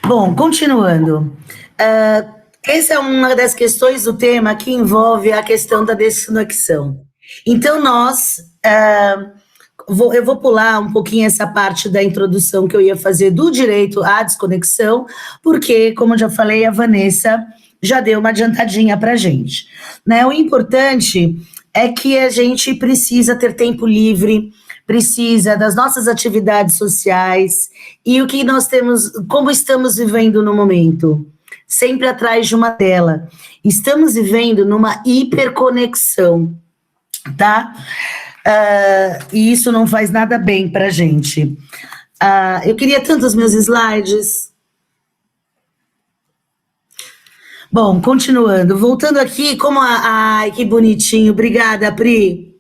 Bom, continuando. Essa é uma das questões do tema que envolve a questão da desconexão. Então, eu vou pular um pouquinho essa parte da introdução que eu ia fazer do direito à desconexão, porque, como eu já falei, a Vanessa já deu uma adiantadinha para a gente. Né? O importante é que a gente precisa ter tempo livre, precisa das nossas atividades sociais e o que nós temos, como estamos vivendo no momento, sempre atrás de uma tela. Estamos vivendo numa hiperconexão, tá? E isso não faz nada bem para a gente. Eu queria tanto os meus slides. Bom, continuando, voltando aqui, ai, que bonitinho, obrigada, Pri.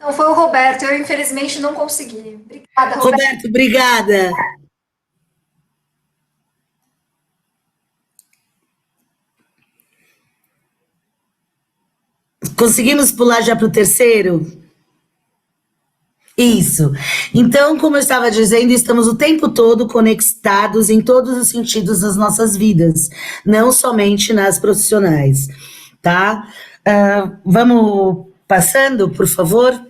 Não, foi o Roberto, eu infelizmente não consegui. Obrigada, Roberto. Roberto, obrigada. Conseguimos pular já para o terceiro? Isso. Então, como eu estava dizendo, estamos o tempo todo conectados em todos os sentidos das nossas vidas, não somente nas profissionais, tá? Vamos passando, por favor?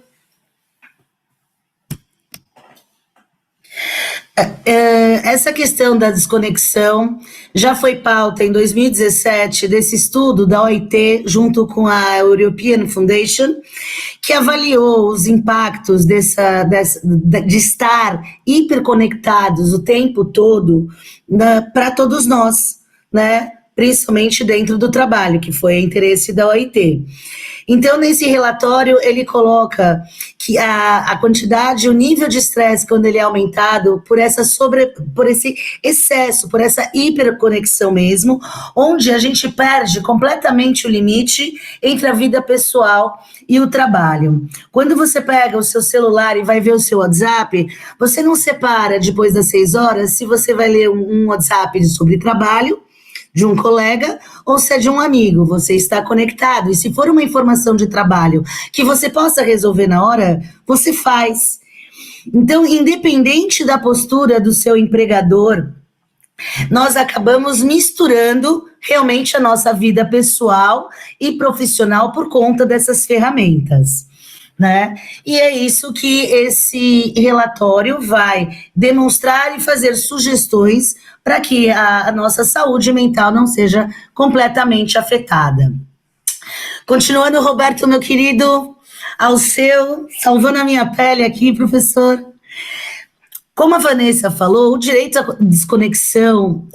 Essa questão da desconexão já foi pauta em 2017 desse estudo da OIT junto com a European Foundation, que avaliou os impactos de estar hiperconectados o tempo todo para todos nós, né? Principalmente dentro do trabalho, que foi interesse da OIT. Então, nesse relatório, ele coloca que a quantidade, o nível de estresse, quando ele é aumentado por esse excesso, por essa hiperconexão mesmo, onde a gente perde completamente o limite entre a vida pessoal e o trabalho. Quando você pega o seu celular e vai ver o seu WhatsApp, você não separa depois das 6 horas se você vai ler um WhatsApp sobre trabalho, de um colega, ou se é de um amigo, você está conectado, e se for uma informação de trabalho que você possa resolver na hora, você faz. Então, independente da postura do seu empregador, nós acabamos misturando realmente a nossa vida pessoal e profissional por conta dessas ferramentas, né? E é isso que esse relatório vai demonstrar e fazer sugestões para que a nossa saúde mental não seja completamente afetada. Continuando, Roberto, meu querido, ao seu, salvando a minha pele aqui, professor. Como a Vanessa falou, o direito à desconexão,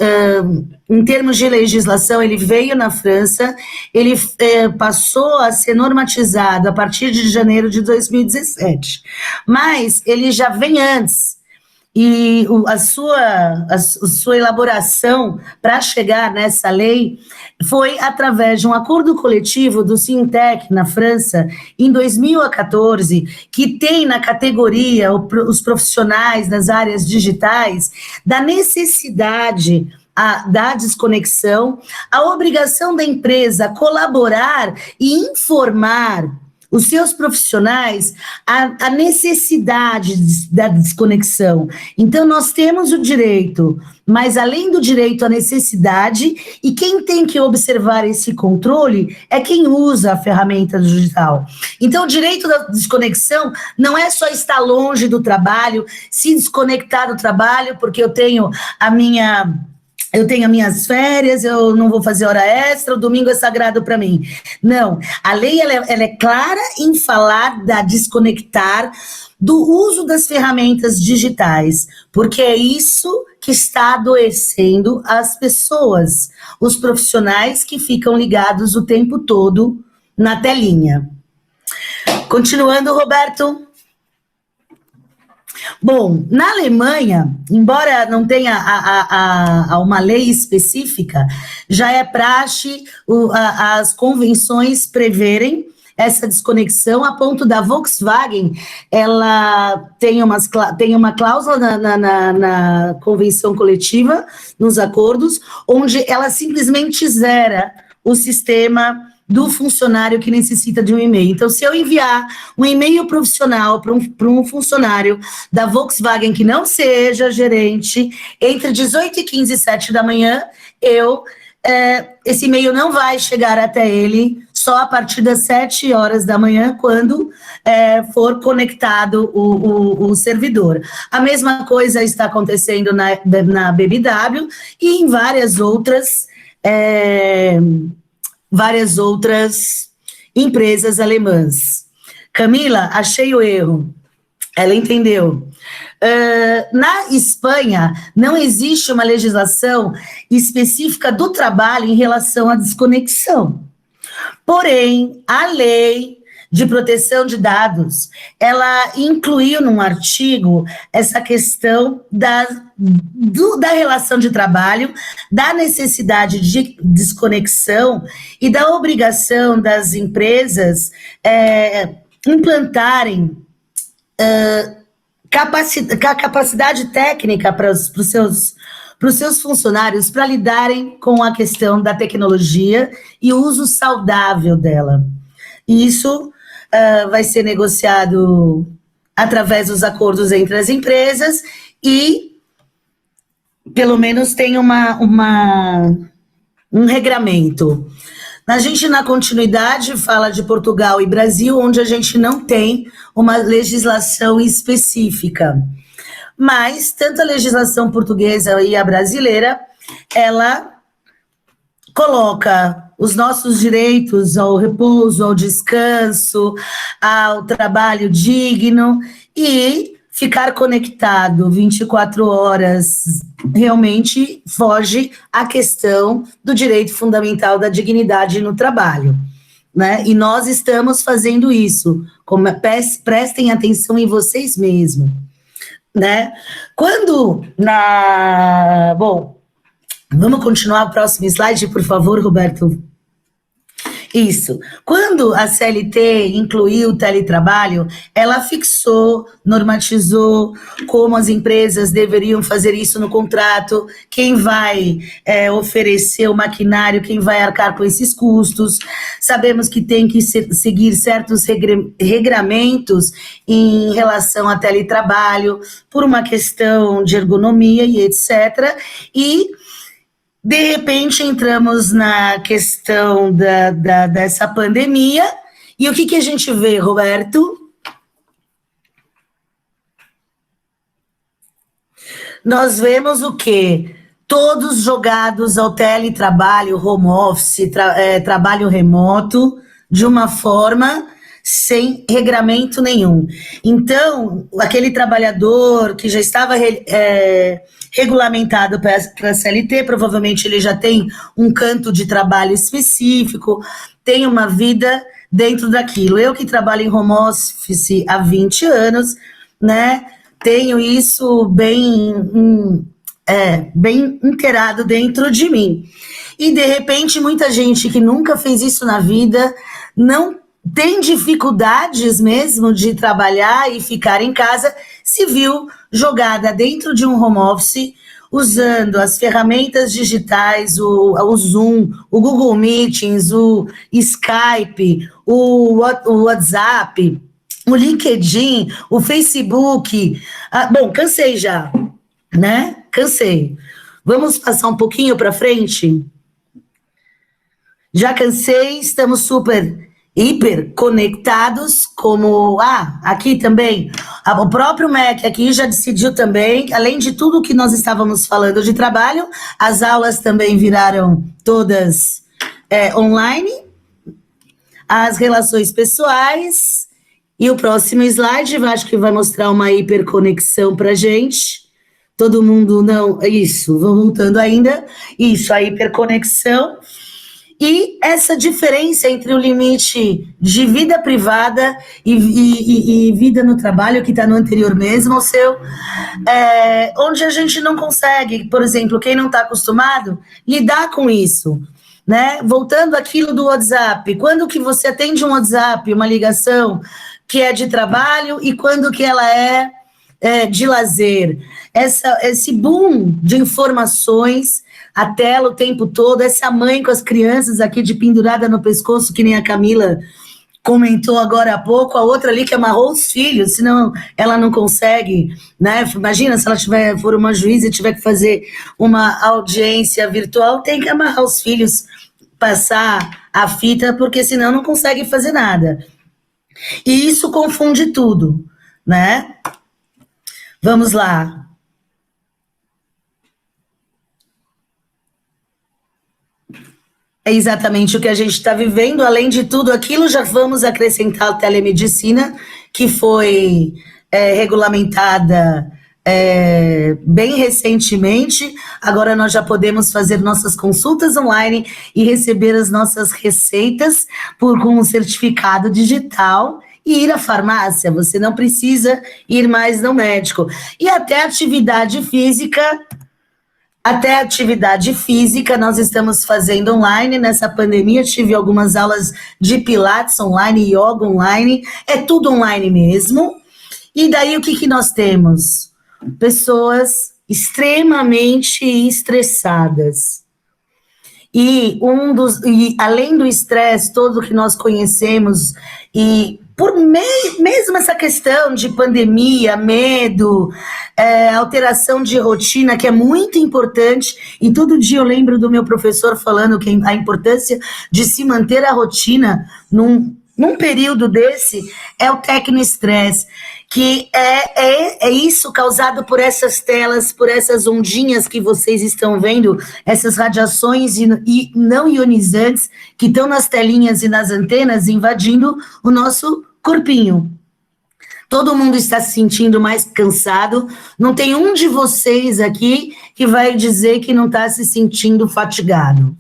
em termos de legislação, ele veio na França, ele passou a ser normatizado a partir de janeiro de 2017, mas ele já vem antes. E a sua elaboração para chegar nessa lei foi através de um acordo coletivo do Sintec na França, em 2014, que tem na categoria os profissionais das áreas digitais, da necessidade da desconexão, a obrigação da empresa colaborar e informar os seus profissionais a necessidade da desconexão. Então, nós temos o direito, mas além do direito, a necessidade, e quem tem que observar esse controle é quem usa a ferramenta digital. Então, o direito da desconexão não é só estar longe do trabalho, se desconectar do trabalho, porque eu tenho as minhas férias, eu não vou fazer hora extra, o domingo é sagrado para mim. Não, a lei ela é clara em falar da desconectar do uso das ferramentas digitais, porque é isso que está adoecendo as pessoas, os profissionais que ficam ligados o tempo todo na telinha. Continuando, Roberto. Bom, na Alemanha, embora não tenha uma lei específica, já é praxe as convenções preverem essa desconexão, a ponto da Volkswagen, ela tem uma cláusula na convenção coletiva, nos acordos, onde ela simplesmente zera o sistema do funcionário que necessita de um e-mail. Então, se eu enviar um e-mail profissional para um funcionário da Volkswagen que não seja gerente, entre 18h15 e 7 da manhã, esse e-mail não vai chegar até ele só a partir das 7 horas da manhã, quando for conectado o servidor. A mesma coisa está acontecendo na BBW e em várias outras empresas alemãs. Camila, achei o erro. Ela entendeu. Na Espanha, não existe uma legislação específica do trabalho em relação à desconexão. Porém, a lei de proteção de dados, ela incluiu num artigo essa questão da relação de trabalho, da necessidade de desconexão e da obrigação das empresas implantarem capacidade técnica para os seus funcionários para lidarem com a questão da tecnologia e o uso saudável dela. E isso vai ser negociado através dos acordos entre as empresas e, pelo menos, tem um regramento. A gente, na continuidade, fala de Portugal e Brasil, onde a gente não tem uma legislação específica. Mas, tanto a legislação portuguesa e a brasileira, ela coloca os nossos direitos ao repouso, ao descanso, ao trabalho digno e ficar conectado 24 horas realmente foge à questão do direito fundamental da dignidade no trabalho, né? E nós estamos fazendo isso. Prestem atenção em vocês mesmos, né? Bom, vamos continuar o próximo slide, por favor, Roberto. Isso. Quando a CLT incluiu o teletrabalho, ela fixou, normatizou como as empresas deveriam fazer isso no contrato, quem vai oferecer o maquinário, quem vai arcar com esses custos. Sabemos que tem que seguir certos regramentos em relação a teletrabalho, por uma questão de ergonomia e etc. E de repente, entramos na questão dessa pandemia, e o que a gente vê, Roberto? Nós vemos o quê? Todos jogados ao teletrabalho, home office, trabalho remoto, de uma forma sem regramento nenhum. Então, aquele trabalhador que já estava regulamentado para a CLT, provavelmente ele já tem um canto de trabalho específico, tem uma vida dentro daquilo. Eu que trabalho em home office há 20 anos, né, tenho isso bem inteirado dentro de mim. E, de repente, muita gente que nunca fez isso na vida não tem dificuldades mesmo de trabalhar e ficar em casa, se viu jogada dentro de um home office, usando as ferramentas digitais, o Zoom, o Google Meetings, o Skype, o WhatsApp, o LinkedIn, o Facebook. Bom, cansei já, né? Cansei. Vamos passar um pouquinho para frente? Já cansei, estamos hiper conectados, como aqui também, o próprio MEC aqui já decidiu também, além de tudo que nós estávamos falando de trabalho, as aulas também viraram todas online, as relações pessoais, e o próximo slide, eu acho que vai mostrar uma hiperconexão para a gente, todo mundo, não, isso, vou voltando ainda, isso, a hiperconexão. E essa diferença entre o limite de vida privada e vida no trabalho, que está no anterior mesmo, o seu, onde a gente não consegue, por exemplo, quem não está acostumado, lidar com isso, né? Voltando àquilo do WhatsApp, quando que você atende um WhatsApp, uma ligação que é de trabalho e quando que ela é de lazer? Esse boom de informações a tela o tempo todo, essa mãe com as crianças aqui de pendurada no pescoço, que nem a Camila comentou agora há pouco, a outra ali que amarrou os filhos, senão ela não consegue, né? Imagina se ela for uma juíza e tiver que fazer uma audiência virtual, tem que amarrar os filhos, passar a fita, porque senão não consegue fazer nada. E isso confunde tudo, né? Vamos lá. É exatamente o que a gente está vivendo. Além de tudo aquilo, já vamos acrescentar a telemedicina, que foi regulamentada bem recentemente. Agora nós já podemos fazer nossas consultas online e receber as nossas receitas com um certificado digital e ir à farmácia. Você não precisa ir mais no médico. E até atividade física nós estamos fazendo online. Nessa pandemia tive algumas aulas de pilates online, yoga online, é tudo online mesmo. E daí o que nós temos? Pessoas extremamente estressadas. E além do estresse todo que nós conhecemos, e mesmo essa questão de pandemia, medo, alteração de rotina, que é muito importante, e todo dia eu lembro do meu professor falando que a importância de se manter a rotina num período desse é o tecnoestresse, que é isso causado por essas telas, por essas ondinhas que vocês estão vendo, essas radiações e não ionizantes que estão nas telinhas e nas antenas invadindo o nosso corpinho. Todo mundo está se sentindo mais cansado, não tem um de vocês aqui que vai dizer que não está se sentindo fatigado.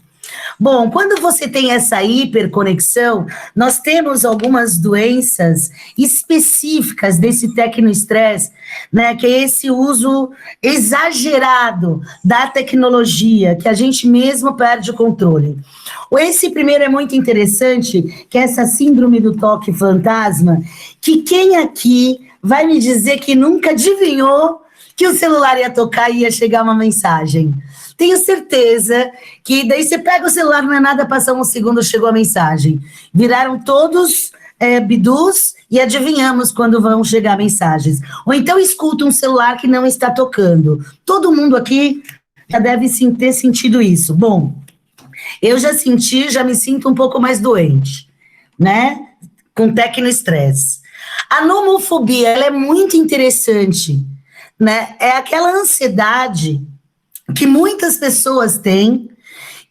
Bom, quando você tem essa hiperconexão, nós temos algumas doenças específicas desse tecnoestresse, né, que é esse uso exagerado da tecnologia, que a gente mesmo perde o controle. Esse primeiro é muito interessante, que é essa síndrome do toque fantasma, que quem aqui vai me dizer que nunca adivinhou que o celular ia tocar e ia chegar uma mensagem? Tenho certeza que daí você pega o celular, não é nada, passa um segundo, chegou a mensagem. Viraram todos bidus e adivinhamos quando vão chegar mensagens. Ou então escuta um celular que não está tocando. Todo mundo aqui já deve ter sentido isso. Bom, eu já me sinto um pouco mais doente, né? Com tecnoestresse. A nomofobia, ela é muito interessante, né? É aquela ansiedade que muitas pessoas têm,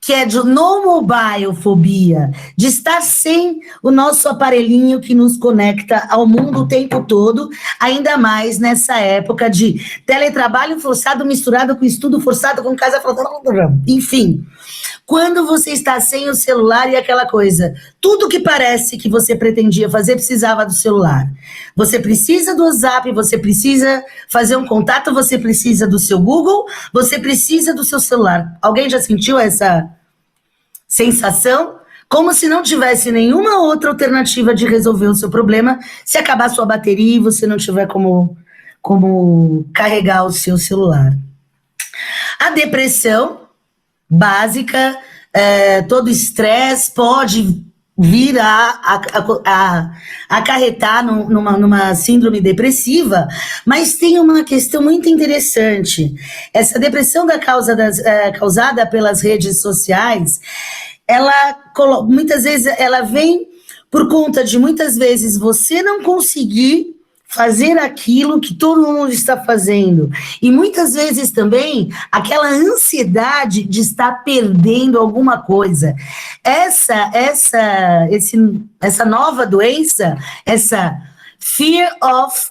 que é de nomobiofobia, de estar sem o nosso aparelhinho que nos conecta ao mundo o tempo todo, ainda mais nessa época de teletrabalho forçado misturado com estudo forçado, com casa forçada, enfim. Quando você está sem o celular e aquela coisa, tudo que parece que você pretendia fazer precisava do celular. Você precisa do WhatsApp, você precisa fazer um contato, você precisa do seu Google, você precisa do seu celular. Alguém já sentiu essa sensação? Como se não tivesse nenhuma outra alternativa de resolver o seu problema, se acabar a sua bateria e você não tiver como carregar o seu celular. A depressão básica, todo estresse pode vir a acarretar numa síndrome depressiva, mas tem uma questão muito interessante. Essa depressão causada pelas redes sociais, muitas vezes ela vem por conta de muitas vezes você não conseguir fazer aquilo que todo mundo está fazendo. E muitas vezes também aquela ansiedade de estar perdendo alguma coisa. Essa nova doença, essa fear of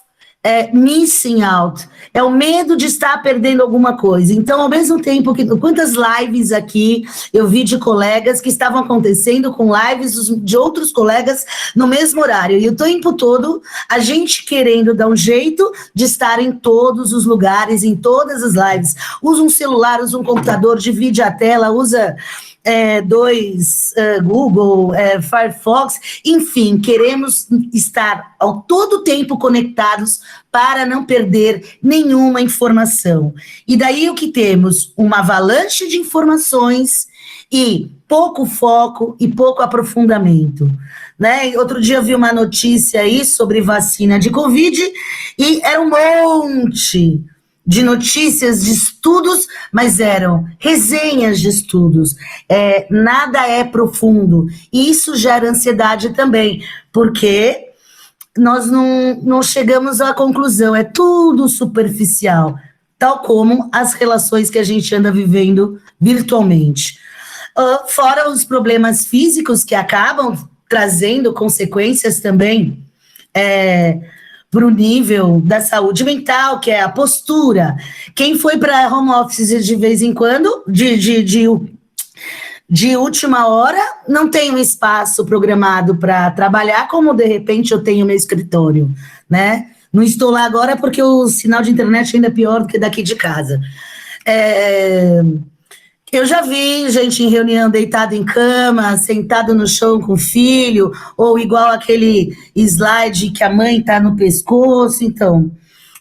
missing out, é o medo de estar perdendo alguma coisa. Então, ao mesmo tempo que quantas lives aqui eu vi de colegas que estavam acontecendo com lives de outros colegas no mesmo horário, e o tempo todo a gente querendo dar um jeito de estar em todos os lugares, em todas as lives, usa um celular, usa um computador, divide a tela, usa Google, Firefox, enfim, queremos estar ao todo tempo conectados para não perder nenhuma informação. E daí o que temos? Uma avalanche de informações e pouco foco e pouco aprofundamento. Né? Outro dia eu vi uma notícia aí sobre vacina de Covid e era um monte de notícias, de estudos, mas eram resenhas de estudos. Nada é profundo. E isso gera ansiedade também, porque nós não chegamos à conclusão, é tudo superficial, tal como as relações que a gente anda vivendo virtualmente. Fora os problemas físicos que acabam trazendo consequências também para o nível da saúde mental, que é a postura. Quem foi para home office de vez em quando, de última hora, não tem um espaço programado para trabalhar, como de repente eu tenho meu escritório, né? Não estou lá agora porque o sinal de internet ainda é pior do que daqui de casa. Eu já vi gente em reunião deitado em cama, sentado no chão com o filho, ou igual aquele slide que a mãe está no pescoço. Então,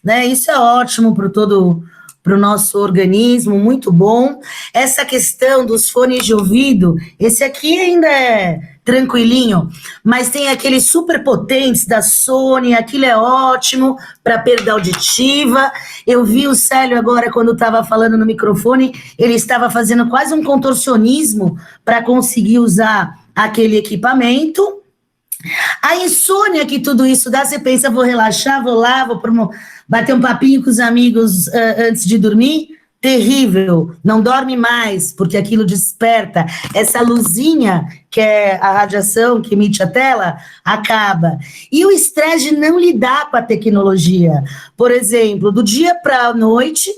né, isso é ótimo para o nosso organismo, muito bom. Essa questão dos fones de ouvido, esse aqui ainda é tranquilinho, mas tem aqueles super potentes da Sony, aquilo é ótimo para perda auditiva. Eu vi o Célio agora, quando estava falando no microfone, ele estava fazendo quase um contorcionismo para conseguir usar aquele equipamento. A insônia que tudo isso dá, você pensa, vou relaxar, vou lá, vou bater um papinho com os amigos antes de dormir. Terrível, não dorme mais, porque aquilo desperta. Essa luzinha, que é a radiação que emite a tela, acaba. E o estresse de não lidar com a tecnologia. Por exemplo, do dia para a noite,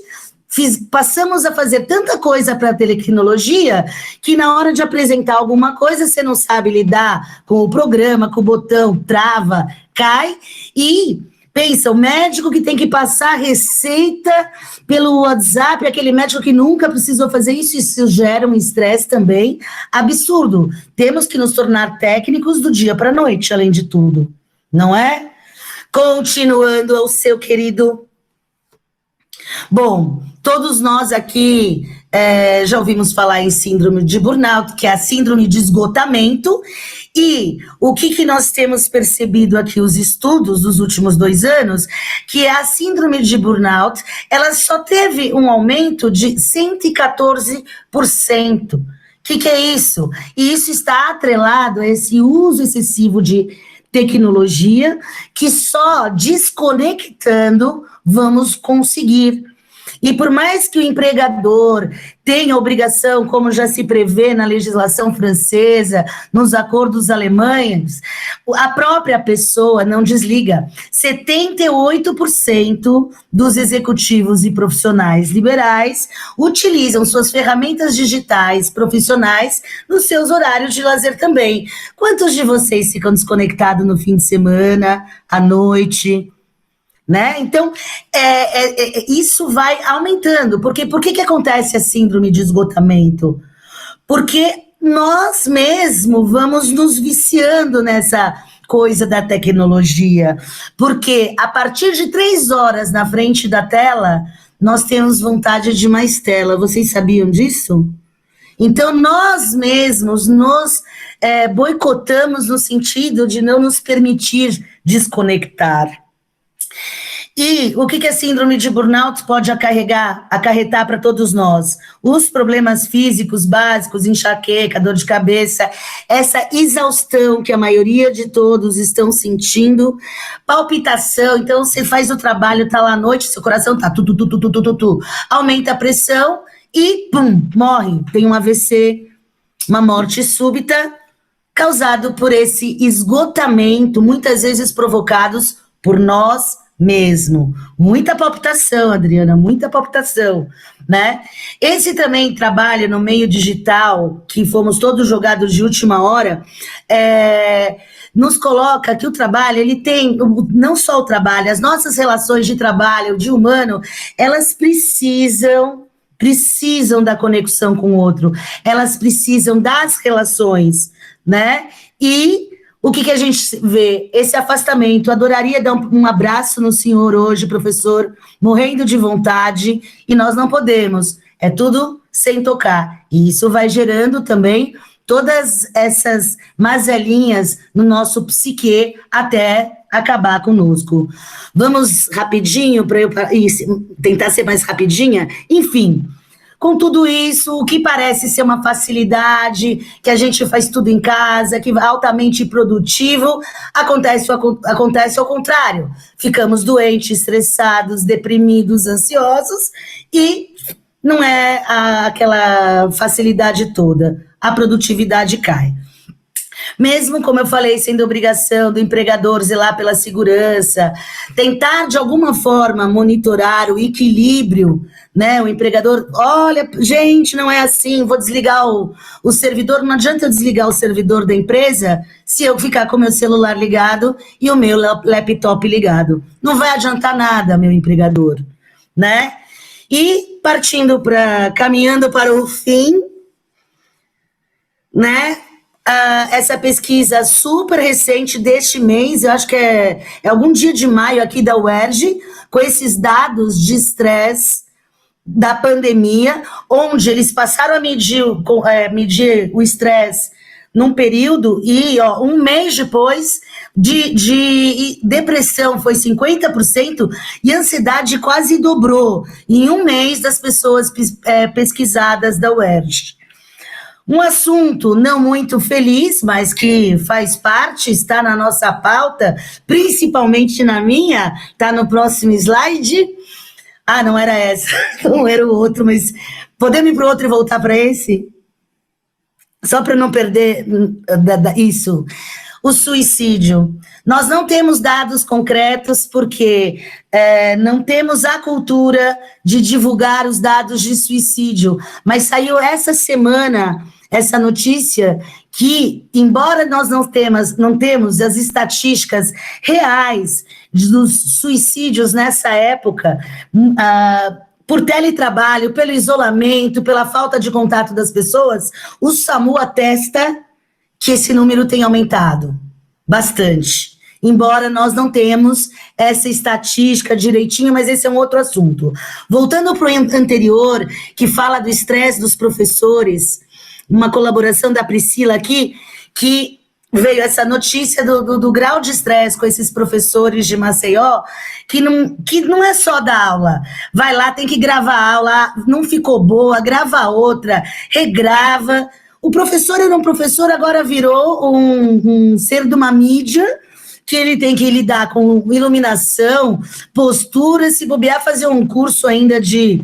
passamos a fazer tanta coisa para a tecnologia que na hora de apresentar alguma coisa você não sabe lidar com o programa, com o botão, trava, cai e pensa, o médico que tem que passar receita pelo WhatsApp, aquele médico que nunca precisou fazer isso gera um estresse também absurdo. Temos que nos tornar técnicos do dia para a noite, além de tudo, não é? Continuando ao seu querido. Bom, todos nós aqui já ouvimos falar em síndrome de burnout, que é a síndrome de esgotamento, e o que nós temos percebido aqui, os estudos dos últimos 2 anos, que a síndrome de burnout, ela só teve um aumento de 114%. O que é isso? E isso está atrelado a esse uso excessivo de tecnologia, que só desconectando vamos conseguir. E por mais que o empregador tenha obrigação, como já se prevê na legislação francesa, nos acordos alemães, a própria pessoa não desliga. 78% dos executivos e profissionais liberais utilizam suas ferramentas digitais profissionais nos seus horários de lazer também. Quantos de vocês ficam desconectados no fim de semana, à noite? Né? Então, isso vai aumentando. Por que acontece a síndrome de esgotamento? Porque nós mesmos vamos nos viciando nessa coisa da tecnologia. Porque a partir de 3 horas na frente da tela, nós temos vontade de mais tela. Vocês sabiam disso? Então, nós mesmos nos boicotamos no sentido de não nos permitir desconectar. E o que a síndrome de burnout pode acarretar para todos nós? Os problemas físicos básicos, enxaqueca, dor de cabeça, essa exaustão que a maioria de todos estão sentindo, palpitação, então você faz o trabalho, está lá à noite, seu coração está aumenta a pressão e pum, morre, tem um AVC, uma morte súbita, causado por esse esgotamento, muitas vezes provocados por nós mesmo. Muita palpitação, Adriana, muita palpitação, né? Esse também trabalho no meio digital, que fomos todos jogados de última hora, nos coloca que o trabalho, ele tem, não só o trabalho, as nossas relações de trabalho, de humano, elas precisam precisam da conexão com o outro, elas precisam das relações, né? E o que a gente vê? Esse afastamento. Adoraria dar um abraço no senhor hoje, professor, morrendo de vontade, e nós não podemos. É tudo sem tocar. E isso vai gerando também todas essas mazelinhas no nosso psique até acabar conosco. Vamos rapidinho para eu tentar ser mais rapidinha? Enfim, com tudo isso, o que parece ser uma facilidade, que a gente faz tudo em casa, que é altamente produtivo, acontece ao contrário. Ficamos doentes, estressados, deprimidos, ansiosos e não é aquela facilidade toda. A produtividade cai. Mesmo, como eu falei, sendo obrigação do empregador zelar pela segurança, tentar de alguma forma monitorar o equilíbrio, né? O empregador, olha, gente, não é assim, vou desligar o servidor, não adianta eu desligar o servidor da empresa se eu ficar com o meu celular ligado e o meu laptop ligado. Não vai adiantar nada, meu empregador, né? E caminhando para o fim, né? Essa pesquisa super recente deste mês, eu acho que é algum dia de maio aqui da UERJ, com esses dados de estresse da pandemia, onde eles passaram a medir o estresse num período e um mês depois de depressão foi 50% e ansiedade quase dobrou em um mês das pessoas pesquisadas da UERJ. Um assunto não muito feliz, mas que faz parte, está na nossa pauta, principalmente na minha, está no próximo slide. Ah, não era essa, não era o outro, mas podemos ir para o outro e voltar para esse? Só para não perder isso. O suicídio. Nós não temos dados concretos porque não temos a cultura de divulgar os dados de suicídio, mas saiu essa semana essa notícia que, embora nós não temos as estatísticas reais dos suicídios nessa época, por teletrabalho, pelo isolamento, pela falta de contato das pessoas, o SAMU atesta que esse número tem aumentado bastante. Embora nós não temos essa estatística direitinho, mas esse é um outro assunto. Voltando para o anterior, que fala do estresse dos professores, uma colaboração da Priscila aqui, que veio essa notícia do grau de estresse com esses professores de Maceió, que não é só dar aula. Vai lá, tem que gravar a aula, não ficou boa, grava outra, regrava. O professor era um professor, agora virou um ser de uma mídia, que ele tem que lidar com iluminação, postura, se bobear, fazer um curso ainda de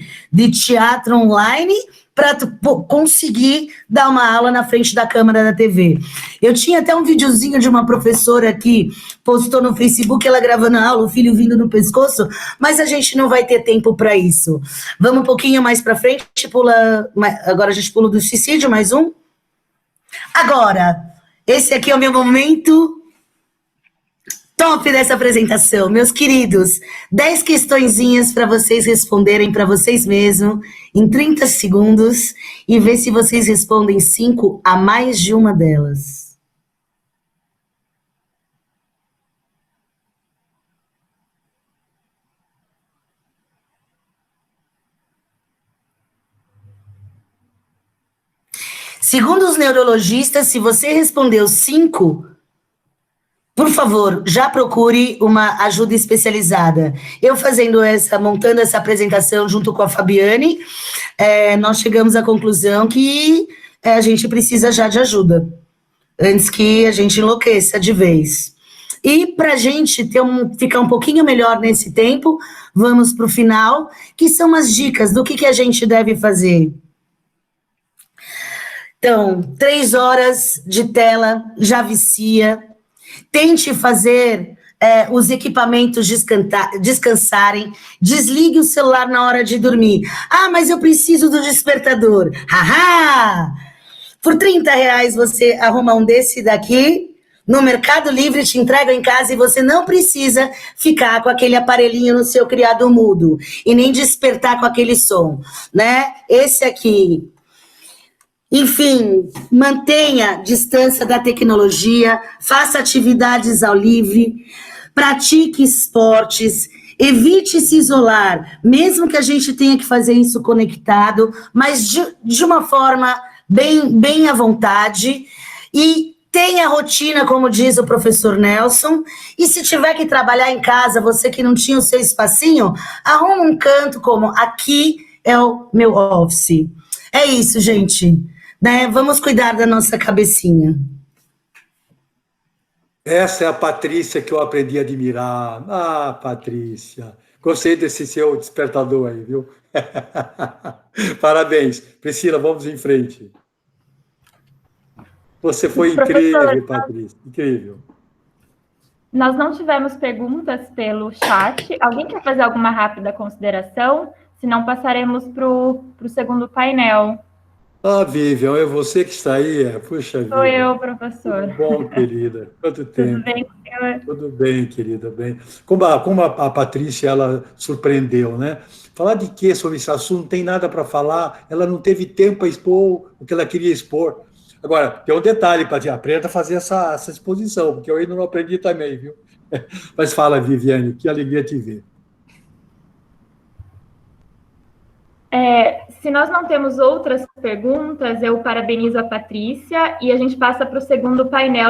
teatro online, para conseguir dar uma aula na frente da câmera da TV. Eu tinha até um videozinho de uma professora que postou no Facebook, ela gravando a aula, o filho vindo no pescoço, mas a gente não vai ter tempo para isso. Vamos um pouquinho mais para frente, agora a gente pula do suicídio, mais um. Agora, esse aqui é o meu momento top dessa apresentação, meus queridos. 10 questõezinhas para vocês responderem para vocês mesmos em 30 segundos e ver se vocês respondem 5 a mais de uma delas. Segundo os neurologistas, se você respondeu 5, por favor, já procure uma ajuda especializada. Eu montando essa apresentação junto com a Fabiane, nós chegamos à conclusão que a gente precisa já de ajuda, antes que a gente enlouqueça de vez. E para a gente ficar um pouquinho melhor nesse tempo, vamos para o final, que são as dicas do que a gente deve fazer. Então, 3 horas de tela já vicia. Tente fazer os equipamentos descansarem. Desligue o celular na hora de dormir. Ah, mas eu preciso do despertador. Haha! Por R$30 você arruma um desse daqui, No Mercado Livre te entregam em casa e você não precisa ficar com aquele aparelhinho no seu criado mudo e nem despertar com aquele som, né? Esse aqui. Enfim, mantenha distância da tecnologia, faça atividades ao livre, pratique esportes, evite se isolar, mesmo que a gente tenha que fazer isso conectado, mas de uma forma bem à vontade, e tenha rotina, como diz o professor Nelson, e se tiver que trabalhar em casa, você que não tinha o seu espacinho, arruma um canto como aqui é o meu office. É isso, gente, né? Vamos cuidar da nossa cabecinha. Essa é a Patrícia que eu aprendi a admirar. Ah, Patrícia, gostei desse seu despertador aí, viu? Parabéns. Priscila, vamos em frente. Você foi incrível, Patrícia, incrível. Nós não tivemos perguntas pelo chat. Alguém quer fazer alguma rápida consideração? Se não, passaremos para o segundo painel. Ah, Vivian, é você que está aí? Puxa vida. Sou eu, professor. Tudo bom, querida? Quanto tempo? Tudo bem, senhor? Tudo bem, querida, bem. Como a Patrícia, ela surpreendeu, né? Falar de quê sobre esse assunto? Não tem nada para falar, ela não teve tempo para expor o que ela queria expor. Agora, tem um detalhe, Patrícia, aprenda a fazer essa exposição, porque eu ainda não aprendi também, viu? Mas fala, Viviane, que alegria te ver. Se nós não temos outras perguntas, eu parabenizo a Patrícia e a gente passa para o segundo painel